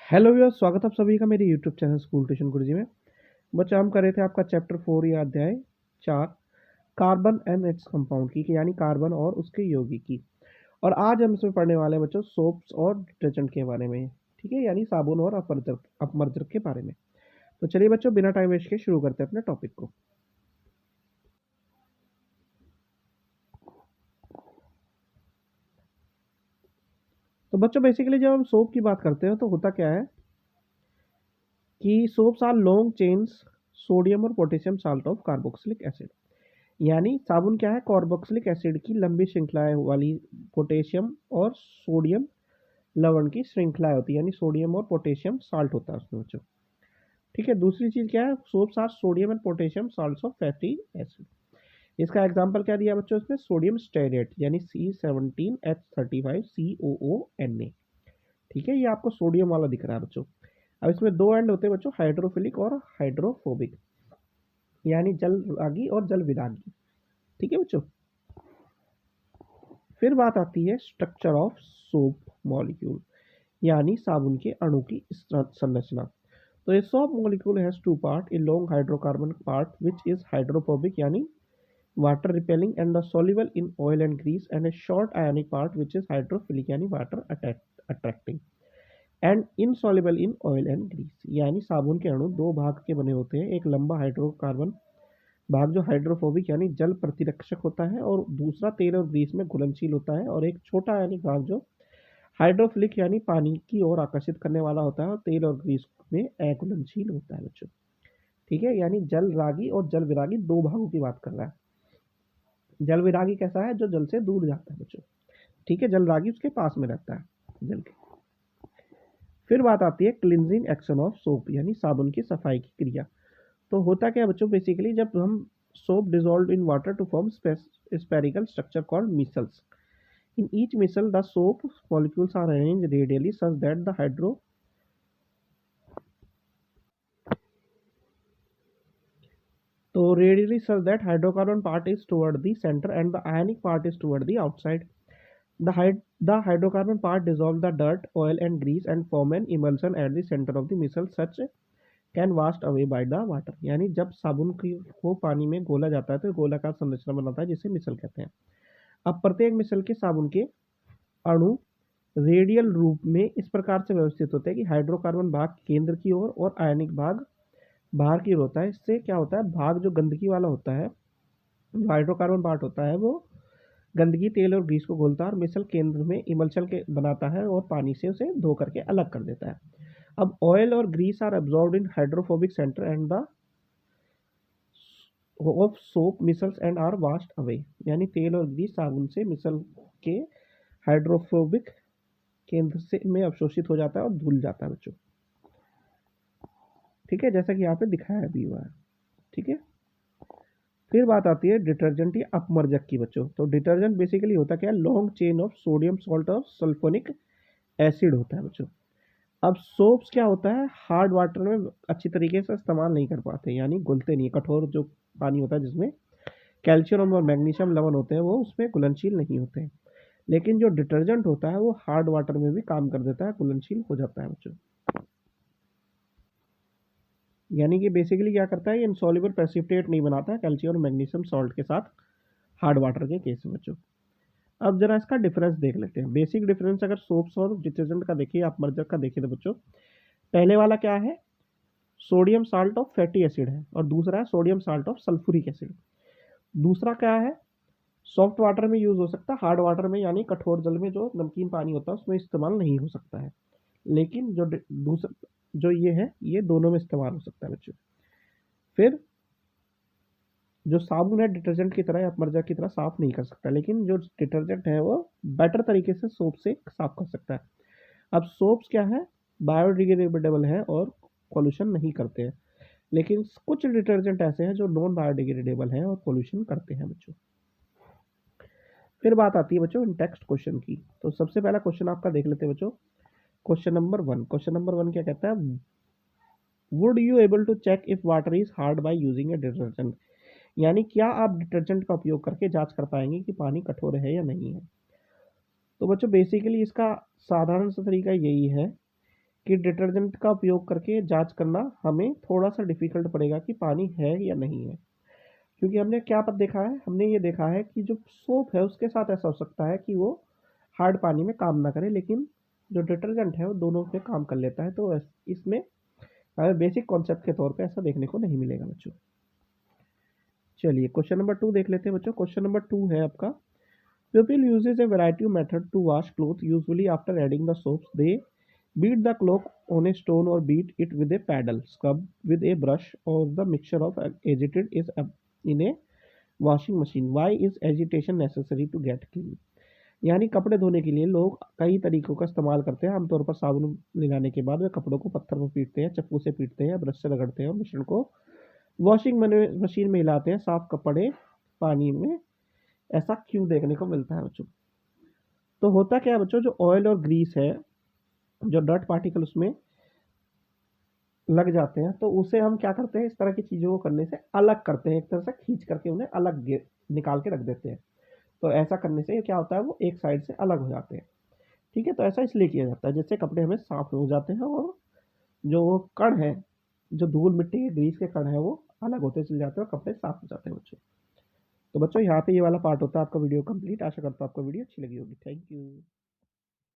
Hello viewers, स्वागत है आप सभी का मेरे यूट्यूब चैनल स्कूल ट्यूशन गुरुजी में। बच्चा हम कर रहे थे आपका चैप्टर 4 या अध्याय 4 कार्बन एंड इट्स कंपाउंड की, यानी कार्बन और उसके यौगिक की। और आज हम इसमें पढ़ने वाले हैं बच्चों सोप्स और डिटर्जेंट के बारे में। ठीक है, यानी साबुन और अपमर्जक के बारे में। तो चलिए बच्चों, बिना टाइम वेस्ट के शुरू करते हैं अपने टॉपिक को। तो बच्चों बेसिकली जब हम सोप की बात करते हैं तो होता क्या है कि soaps are long chains sodium और potassium salt of carboxylic acid. यानी साबुन क्या है, कार्बोक्सिलिक एसिड की लंबी श्रृंखलाएं वाली पोटेशियम और सोडियम लवण की श्रृंखला होती है, यानी सोडियम और पोटेशियम साल्ट होता है उसमें बच्चों। ठीक है, दूसरी चीज क्या है, soaps are sodium and potassium salts of fatty acid. इसका एग्जांपल क्या दिया बच्चों इसमें, सोडियम स्टेरेट यानी C17H35COO Na। ठीक है, ये आपको सोडियम वाला दिख रहा है बच्चों। अब इसमें दो एंड होते हैं बच्चों, हाइड्रोफिलिक और हाइड्रोफोबिक, यानी जल रागी और जल विरागी। ठीक है बच्चों। फिर बात आती है स्ट्रक्चर ऑफ सोप मॉलिक्यूल, यानी साबुन के अणु की संरचना। तो ये soap molecule has two part, a long hydrocarbon part which is hydrophobic यानी water repelling and the soluble in oil and grease, and a short ionic part which is hydrophilic यानी water attracting and insoluble in oil and grease। यानी साबुन के अणु दो भाग के बने होते हैं, एक लंबा हाइड्रोकार्बन भाग जो हाइड्रोफोबिक यानी जल प्रतिरक्षक होता है और दूसरा तेल और ग्रीस में घुलनशील होता है, और एक छोटा आयनिक भाग जो हाइड्रोफिलिक यानी पानी की ओर आकर्षित करने वाला होता है और तेल और ग्रीस में अघुलनशील होता है बच्चों। ठीक है, यानी जल रागी और जल विरागी दो भागों की बात कर रहा है। जल विरागी कैसा है, जो जल से दूर जाता है बच्चों। ठीक है, जल रागी उसके पास में रहता है जल के। फिर बात आती है क्लिनजिंग एक्शन ऑफ सोप, यानी साबुन की सफाई की क्रिया। तो होता क्या है बच्चों, बेसिकली जब हम soap dissolve in water to form spherical structure called micelles. In each micelle, the soap molecules are arranged radially such that the hydrocarbon part is toward the center and the ionic part is toward the outside. The hydrocarbon part dissolve the dirt, oil and grease and form an emulsion at the center of the micelle such can vast away by the water. यानी जब साबुन को पानी में घोला जाता है तो गोलाकार संरचना बनाता है जिसे मिसल कहते हैं। अब प्रत्येक मिसल के साबुन के अणु रेडियल रूप में इस प्रकार से व्यवस्थित होते हैं कि हाइड्रोकार्बन भाग केंद्र की ओर और आयनिक भाग बाहर की ओर होता है। इससे क्या होता है, भाग जो गंदगी वाला होता है, जो हाइड्रोकार्बन पार्ट होता है, वो गंदगी तेल और ग्रीस को घोलता है और मिसल केंद्र में इमल्शन के बनाता है और पानी से उसे धो करके अलग कर देता है। अब ऑयल और grease are absorbed in hydrophobic centre and the of soap micelles and are washed away. यानी तेल और ग्रीस साबुन से मिसल के हाइड्रोफोबिक केंद्र से में अवशोषित हो जाता है और धुल जाता है बच्चों। ठीक है, जैसा कि यहाँ पे दिखाया भी हुआ है। ठीक है, फिर बात आती है डिटर्जेंट या अपमर्जक की बच्चों। तो डिटर्जेंट बेसिकली होता क्या है, long chain of sodium salt और सल्फोनिक एसिड होता है बच्चों। अब सोप्स क्या होता है, हार्ड वाटर में अच्छी तरीके से इस्तेमाल नहीं कर पाते, यानी घुलते नहीं। कठोर जो पानी होता है जिसमें कैल्शियम और मैग्नीशियम लवण होते हैं वो उसमें घुलनशील नहीं होते हैं। लेकिन जो डिटर्जेंट होता है वो हार्ड वाटर में भी काम कर देता है, घुलनशील हो जाता है बच्चों। यानी कि बेसिकली क्या करता है, ये इनसॉल्युबल प्रेसिपिटेट नहीं बनाता है कैल्शियम और मैग्नीशियम सॉल्ट के साथ हार्ड वाटर के केस में बच्चों। अब जरा इसका डिफरेंस देख लेते हैं। बेसिक डिफरेंस अगर सोप्स और डिटर्जेंट का देखिए, अपमर्जक का देखिए तो बच्चों, पहले वाला क्या है, sodium salt of fatty acid है और दूसरा है sodium salt of sulphuric acid. दूसरा क्या है, सॉफ्ट वाटर में यूज हो सकता है, हार्ड वाटर में यानी कठोर जल में जो नमकीन पानी होता है उसमें इस्तेमाल नहीं हो सकता है। लेकिन जो दूसरा जो ये है, ये दोनों में इस्तेमाल हो सकता है बच्चों। फिर जो साबुन है डिटर्जेंट की तरह या अपमर्जक की तरह साफ नहीं कर सकता, लेकिन जो डिटर्जेंट है वो बेटर तरीके से सोप से साफ कर सकता है। अब सोप्स क्या है, बायोडिग्रेडेबल है और पॉल्यूशन नहीं करते हैं, लेकिन कुछ डिटर्जेंट ऐसे हैं जो नॉन बायोडिग्रेडेबल हैं और पॉल्यूशन करते हैं बच्चों। फिर बात आती है बच्चों इन टेक्स्ट क्वेश्चन की। तो सबसे पहला क्वेश्चन आपका देख लेते हैं बच्चों, क्वेश्चन नंबर 1। क्वेश्चन नंबर 1 क्या कहता है, would you able to check if water is hard by using a detergent. यानी क्या आप डिटर्जेंट का उपयोग करके जांच कर पाएंगे कि पानी कठोर है या नहीं है। तो बच्चों बेसिकली इसका साधारण सा तरीका यही है कि डिटर्जेंट का उपयोग करके जांच करना हमें थोड़ा सा डिफिकल्ट पड़ेगा कि पानी है या नहीं है, क्योंकि हमने क्या पता देखा है, हमने ये देखा है कि जो सोप है उसके साथ ऐसा हो सकता है कि वो हार्ड पानी में काम ना करे, लेकिन जो डिटर्जेंट है वो दोनों पे काम कर लेता है। तो इसमें हमें बेसिक कॉन्सेप्ट के तौर पे ऐसा देखने को नहीं मिलेगा बच्चों। चलिए क्वेश्चन नंबर 2 देख लेते हैं बच्चों। क्वेश्चन नंबर 2 है आपका, people uses a variety of method to wash cloth, usually after adding the soaps they beat the cloth on a stone or beat it with a paddle, scrub with a brush, or the mixture of agitated is in a washing machine. Why is agitation necessary to get clean? यानी कपड़े धोने के लिए लोग कई तरीकों का इस्तेमाल करते हैं। आमतौर पर साबुन लगाने के बाद वे कपड़ों को पत्थर पर पीटते हैं, चप्पू से पीटते हैं, ब्रश से रगड़ते हैं और मिश्रण को वॉशिंग मशीन में हिलाते हैं साफ कपड़े पानी में। ऐसा क्यों देखने को मिलता है बच्चों? तो होता क्या है बच्चों, जो ऑयल और ग्रीस है, जो डर्ट पार्टिकल उसमें लग जाते हैं, तो उसे हम क्या करते हैं, इस तरह की चीज़ों को करने से अलग करते हैं, एक तरह से खींच करके उन्हें अलग निकाल के रख देते हैं। तो ऐसा करने से क्या होता है, वो एक साइड से अलग हो जाते हैं। ठीक है, तो ऐसा इसलिए किया जाता है जिससे कपड़े हमें साफ हो जाते हैं और जो कण है, जो धूल मिट्टी के ग्रीस के कण है, वो अलग होते चले जाते हैं और कपड़े साफ हो जाते हैं बच्चों। तो बच्चों यहाँ पे ये वाला पार्ट होता है आपका वीडियो कंप्लीट। आशा करता हूँ आपको वीडियो अच्छी लगी होगी। Thank you.